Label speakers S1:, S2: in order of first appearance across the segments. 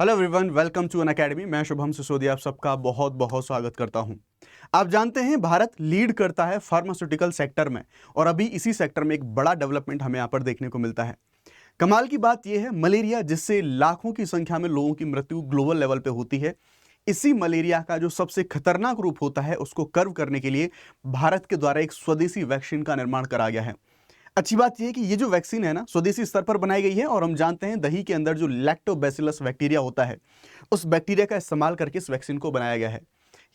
S1: Hello everyone, welcome to Unacademy. मैं शुभम सिसोदिया आप सबका बहुत बहुत स्वागत करता हूं। आप जानते हैं भारत लीड करता है फार्मास्यूटिकल सेक्टर में और अभी इसी सेक्टर में एक बड़ा डेवलपमेंट हमें यहां पर देखने को मिलता है। कमाल की बात यह है, मलेरिया जिससे लाखों की संख्या में लोगों की मृत्यु ग्लोबल लेवल पे होती है, इसी मलेरिया का जो सबसे खतरनाक रूप होता है उसको कर्व करने के लिए भारत के द्वारा एक स्वदेशी वैक्सीन का निर्माण करा गया है। अच्छी बात यह है कि ये जो वैक्सीन है ना, स्वदेशी स्तर पर बनाई गई है और हम जानते हैं दही के अंदर जो लैक्टोबैसिलस बैक्टीरिया होता है, उस बैक्टीरिया का इस्तेमाल करके इस वैक्सीन को बनाया गया है।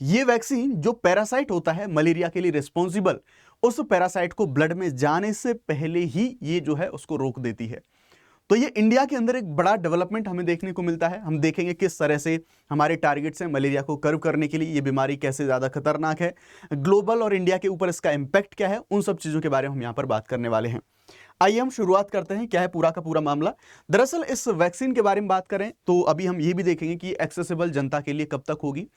S1: ये वैक्सीन जो पैरासाइट होता है मलेरिया के लिए रिस्पॉन्सिबल, उस पैरासाइट को ब्लड में जाने से पहले ही ये जो है उसको रोक देती है। तो ये इंडिया के अंदर एक बड़ा डेवलपमेंट हमें देखने को मिलता है। हम देखेंगे किस तरह से हमारे टारगेट्स हैं मलेरिया को कर्व करने के लिए, ये बीमारी कैसे ज़्यादा खतरनाक है, ग्लोबल और इंडिया के ऊपर इसका इम्पैक्ट क्या है, उन सब चीज़ों के बारे में हम यहाँ पर बात करने वाले हैं। आइए हम शुरुआत करते हैं, क्या है पूरा का पूरा मामला। दरअसल इस वैक्सीन के बारे में बात करें तो अभी हम ये भी देखेंगे कि एक्सेसिबल जनता के लिए कब तक होगी।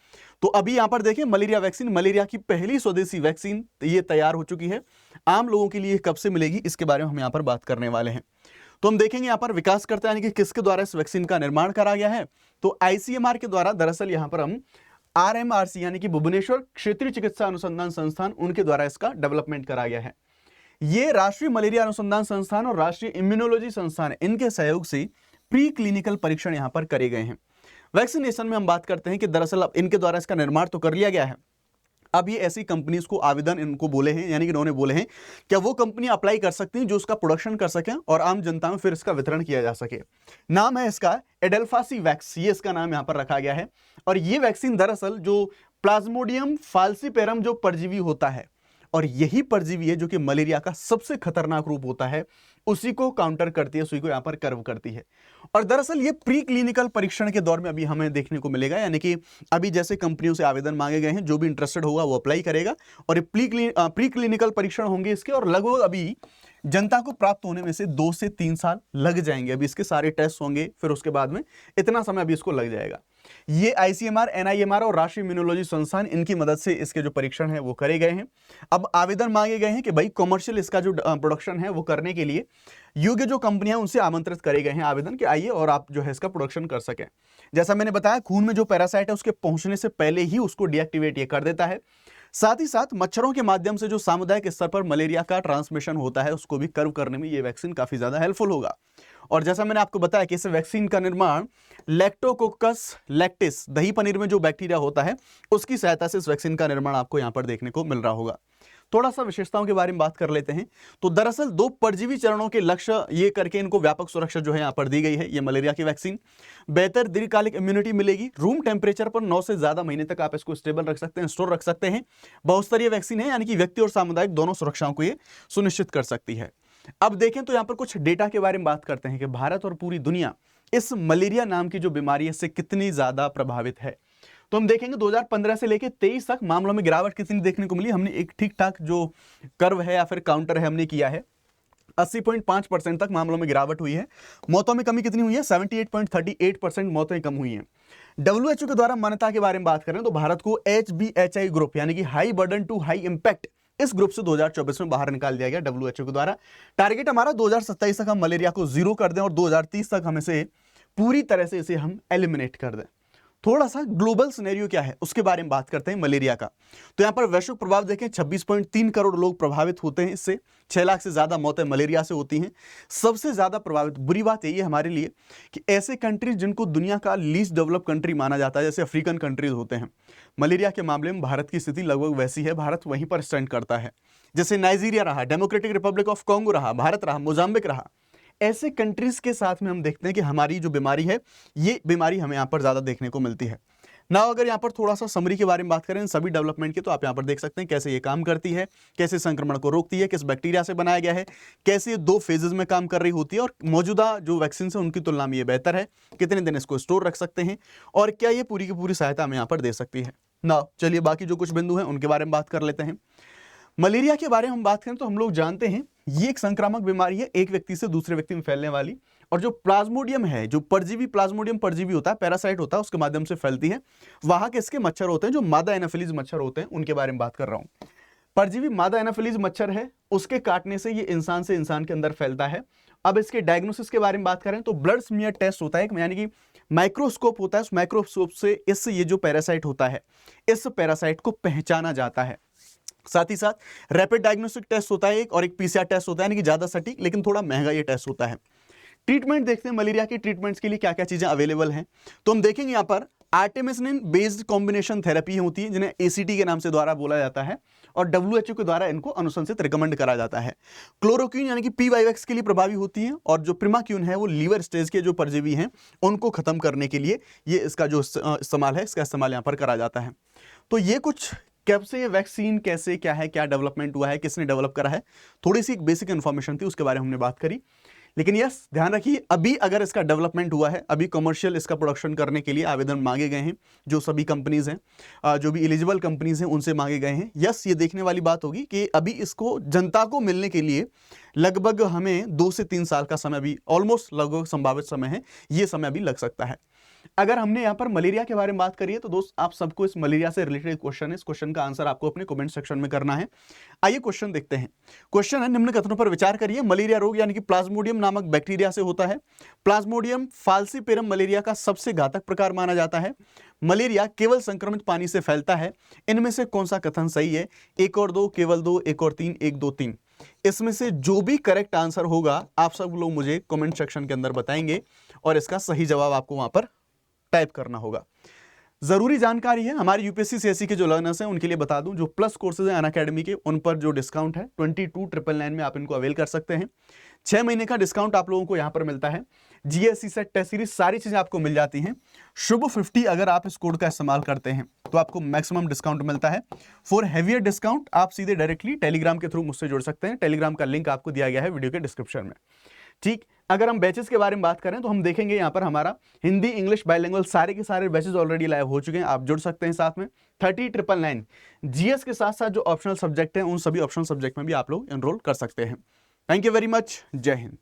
S1: तो अभी यहाँ पर देखें, मलेरिया वैक्सीन, मलेरिया की पहली स्वदेशी वैक्सीन ये तैयार हो चुकी है। आम लोगों के लिए कब से मिलेगी, इसके बारे में हम यहाँ पर बात करने वाले हैं। तो हम देखेंगे यहाँ पर विकासकर्ता यानी कि किसके द्वारा इस वैक्सीन का निर्माण करा गया है, तो आईसीएमआर के द्वारा। दरअसल यहाँ पर हम आरएमआरसी यानी कि भुवनेश्वर क्षेत्रीय चिकित्सा अनुसंधान संस्थान, उनके द्वारा इसका डेवलपमेंट करा गया है। ये राष्ट्रीय मलेरिया अनुसंधान संस्थान और राष्ट्रीय इम्यूनोलॉजी संस्थान, इनके सहयोग से प्री क्लिनिकल परीक्षण यहाँ पर करे गए हैं। वैक्सीनेशन में हम बात करते हैं कि दरअसल अब इनके द्वारा इसका निर्माण तो कर लिया गया है। अब ये ऐसी कंपनीज को आवेदन इनको बोले हैं, यानी कि इन्होंने बोले हैं क्या वो कंपनी अप्लाई कर सकती हैं जो उसका प्रोडक्शन कर सकें और आम जनता में फिर इसका वितरण किया जा सके। नाम है इसका एडेल्फासी वैक्स, ये इसका नाम यहाँ पर रखा गया है। और ये वैक्सीन दरअसल जो प्लाज्मोडियम फाल्सिपेरम जो परजीवी होता है, और यही परजीवी है जो कि मलेरिया का सबसे खतरनाक रूप होता है, उसी को काउंटर करती है, उसी को यहां पर कर्व करती है। और दरअसल ये प्री क्लिनिकल परीक्षण के दौर में अभी हमें देखने को मिलेगा, यानी कि अभी जैसे कंपनियों से आवेदन मांगे गए हैं, जो भी इंटरेस्टेड होगा वो अप्लाई करेगा और प्री क्लिनिकल परीक्षण होंगे इसके, और लगभग अभी जनता को प्राप्त होने में से 2 से 3 साल लग जाएंगे। अभी इसके सारे टेस्ट होंगे, फिर उसके बाद में इतना समय अभी इसको लग जाएगा। ये आईसीएमआर, एनआईएमआर और राष्ट्रीय इम्यूनोलॉजी संस्थान, इनकी मदद से इसके जो परीक्षण है वो करे गए हैं। अब आवेदन मांगे गए हैं कि भाई कॉमर्शियल इसका जो प्रोडक्शन है वो करने के लिए योग्य जो कंपनियां उनसे आमंत्रित करे गए हैं आवेदन कि आइए और आप जो है इसका प्रोडक्शन कर सकें। जैसा मैंने बताया, खून में जो पैरासाइट है उसके पहुंचने से पहले ही उसको डीएक्टिवेट ये कर देता है। साथ ही साथ मच्छरों के माध्यम से जो सामुदायिक स्तर पर मलेरिया का ट्रांसमिशन होता है उसको भी कर्व करने में ये वैक्सीन काफी ज्यादा हेल्पफुल होगा। और जैसा मैंने आपको बताया कि इस वैक्सीन का निर्माण लैक्टोकोकस लैक्टिस, दही पनीर में जो बैक्टीरिया होता है, उसकी सहायता से इस वैक्सीन का निर्माण आपको यहां पर देखने को मिल रहा होगा। थोड़ा सा विशेषताओं के बारे में बात कर लेते हैं। तो दरअसल 2 परजीवी चरणों के लक्ष्य ये करके इनको व्यापक सुरक्षा जो है यहाँ पर दी गई है। ये मलेरिया की वैक्सीन, बेहतर दीर्घकालिक इम्यूनिटी मिलेगी, रूम टेम्परेचर पर 9 से ज्यादा महीने तक आप इसको स्टेबल रख सकते हैं, स्टोर रख सकते हैं। बहुस्तरीय वैक्सीन है, यानी कि व्यक्ति और सामुदायिक दोनों सुरक्षाओं को ये सुनिश्चित कर सकती है। अब देखें तो यहाँ पर कुछ डेटा के बारे में बात करते हैं कि भारत और पूरी दुनिया इस मलेरिया नाम की जो बीमारी है से कितनी ज्यादा प्रभावित है। तो हम देखेंगे 2015 से लेकर 23 तक मामलों में गिरावट कितनी देखने को मिली। हमने एक ठीक ठाक जो कर्व है या फिर काउंटर है हमने किया है, 80.5% तक मामलों में गिरावट हुई है। मौतों में कमी कितनी हुई है, 78.38% मौतें कम हुई हैं। WHO के द्वारा मान्यता के बारे में बात करें तो भारत को HBHI ग्रुप यानी कि high burden to high impact, इस ग्रुप से 2024 में बाहर निकाल दिया गया WHO के द्वारा। टारगेट हमारा 2027 तक हम मलेरिया को 0 कर दें और 2030 तक हम इसे पूरी तरह से इसे हम एलिमिनेट कर दें। थोड़ा सा ग्लोबल सिनेरियो क्या है उसके बारे में बात करते हैं मलेरिया का। तो यहां पर वैश्विक प्रभाव देखें, 26.3 करोड़ लोग प्रभावित होते हैं इससे, 6 लाख से ज्यादा मौतें मलेरिया से होती हैं। सबसे ज्यादा प्रभावित, बुरी बात यही है हमारे लिए कि ऐसे कंट्रीज जिनको दुनिया का लीस्ट डेवलप कंट्री माना जाता है, जैसे अफ्रीकन कंट्रीज होते हैं, मलेरिया के मामले में भारत की स्थिति लगभग वैसी है, भारत वहीं पर स्टैंड करता है। जैसे नाइजीरिया रहा, डेमोक्रेटिक रिपब्लिक ऑफ कॉन्गो रहा, भारत रहा, मोजाम्बिक रहा, ऐसे कंट्रीज के साथ में हम देखते हैं कि हमारी जो बीमारी है ये बीमारी हमें यहाँ पर ज्यादा देखने को मिलती है ना। अगर यहाँ पर थोड़ा सा समरी के बारे में बात करें सभी डेवलपमेंट की, तो आप यहाँ पर देख सकते हैं कैसे ये काम करती है, कैसे संक्रमण को रोकती है, किस बैक्टीरिया से बनाया गया है, कैसे ये 2 फेजेस में काम कर रही होती है और मौजूदा जो वैक्सीन है उनकी तुलना में ये बेहतर है, कितने दिन इसको स्टोर रख सकते हैं और क्या ये पूरी की पूरी सहायता हमें यहाँ पर दे सकती है ना। चलिए बाकी जो कुछ बिंदु हैं उनके बारे में बात कर लेते हैं। मलेरिया के बारे में हम बात करें तो हम लोग जानते हैं ये एक संक्रामक बीमारी है, एक व्यक्ति से दूसरे व्यक्ति में फैलने वाली, और जो प्लाज्मोडियम है, जो परजीवी, प्लाज्मोडियम परजीवी होता है, पैरासाइट होता है, उसके माध्यम से फैलती है। वहां के इसके मच्छर होते हैं जो मादा एनाफिलीज मच्छर होते हैं, उनके बारे में बात कर रहा हूं। परजीवी मादा एनाफिलीज मच्छर है, उसके काटने से ये इंसान से इंसान के अंदर फैलता है। अब इसके डायग्नोसिस के बारे में बात करें तो ब्लड स्मीयर टेस्ट होता है, यानी कि माइक्रोस्कोप होता है, उस माइक्रोस्कोप से इस ये जो पैरासाइट होता है, इस पैरासाइट को पहचाना जाता है। साथ ही साथ रैपिड डायग्नोस्टिक टेस्ट होता है एक, और एक पीसीआर टेस्ट होता है, यानी कि ज्यादा सटीक लेकिन थोड़ा महंगा ये टेस्ट होता है। ट्रीटमेंट देखते हैं, मलेरिया के ट्रीटमेंट्स के लिए क्या क्या चीजें अवेलेबल हैं। तो हम देखेंगे यहाँ पर आर्टेमिसिनिन बेस्ड कॉम्बिनेशन थेरेपी होती है, जिन्हें एसीटी के नाम से द्वारा बोला जाता है, और WHO के द्वारा इनको अनुशंसित रिकमेंड करा जाता है। क्लोरोक्वीन यानी कि PYX के लिए प्रभावी होती है, और जो प्रिमाक्यून है वो लीवर स्टेज के जो परजीवी हैं उनको खत्म करने के लिए ये इसका जो इस्तेमाल है, इसका इस्तेमाल यहाँ पर करा जाता है। तो ये कुछ कब से ये वैक्सीन कैसे क्या है, क्या डेवलपमेंट हुआ है, किसने डेवलप करा है, थोड़ी सी एक बेसिक इन्फॉर्मेशन थी, उसके बारे में हमने बात करी। लेकिन यस, ध्यान रखिए, अभी अगर इसका डेवलपमेंट हुआ है, अभी कमर्शियल इसका प्रोडक्शन करने के लिए आवेदन मांगे गए हैं, जो सभी कंपनीज हैं, जो भी एलिजिबल कंपनीज हैं उनसे मांगे गए हैं। यस, ये देखने वाली बात होगी कि अभी इसको जनता को मिलने के लिए लगभग हमें 2 से 3 साल का समय भी ऑलमोस्ट लगभग संभावित समय है, ये समय भी लग सकता है। अगर हमने यहाँ पर मलेरिया के बारे में बात करी है तो दोस्त आप सबको इस मलेरिया से रिलेटेड क्वेश्चन है, इस क्वेश्चन का आंसर आपको अपने कमेंट सेक्शन में करना है। आइए क्वेश्चन देखते हैं। क्वेश्चन है, निम्न कथनों पर विचार करिए। मलेरिया रोग यानी कि प्लाज्मोडियम नामक बैक्टीरिया से होता है। प्लाज्मोडियम फाल्सिपेरम मलेरिया का सबसे घातक प्रकार माना जाता है। मलेरिया केवल संक्रमित पानी से फैलता है। इनमें से कौन सा कथन सही है? 1 और 2, केवल 2, 1 और 3, 1, 2, 3। इसमें से जो भी करेक्ट आंसर होगा आप सब लोग मुझे कमेंट सेक्शन के अंदर बताएंगे, और इसका सही जवाब आपको वहां पर टाइप करना होगा। जरूरी जानकारी है, हमारे यूपीएससी सीएससी के जो लर्नर्स हैं उनके लिए बता दूं, जो प्लस कोर्सेज हैं अनअकैडमी के, उन पर जो डिस्काउंट है 22,999 में आप इनको अवेल कर सकते हैं। 6 महीने का डिस्काउंट आप लोगों को यहां पर मिलता है। जीएससी सेट टेस्ट सीरीज सारी चीजें आपको मिल जाती हैं। शुभ 50 अगर आप इस कोड का इस्तेमाल करते हैं तो आपको मैक्सिमम डिस्काउंट मिलता है। फॉर हैवियर डिस्काउंट आप सीधे डायरेक्टली टेलीग्राम के थ्रू मुझसे जुड़ सकते हैं। टेलीग्राम का लिंक आपको दिया गया है वीडियो के डिस्क्रिप्शन में। ठीक, अगर हम बैचेस के बारे में बात करें तो हम देखेंगे यहाँ पर हमारा हिंदी इंग्लिश बाइलिंगुअल सारे के सारे बैचेस ऑलरेडी लाइव हो चुके हैं, आप जुड़ सकते हैं साथ में। 30,999 जीएस के साथ साथ जो ऑप्शनल सब्जेक्ट हैं उन सभी ऑप्शनल सब्जेक्ट में भी आप लोग एनरोल कर सकते हैं। थैंक यू वेरी मच, जय हिंद।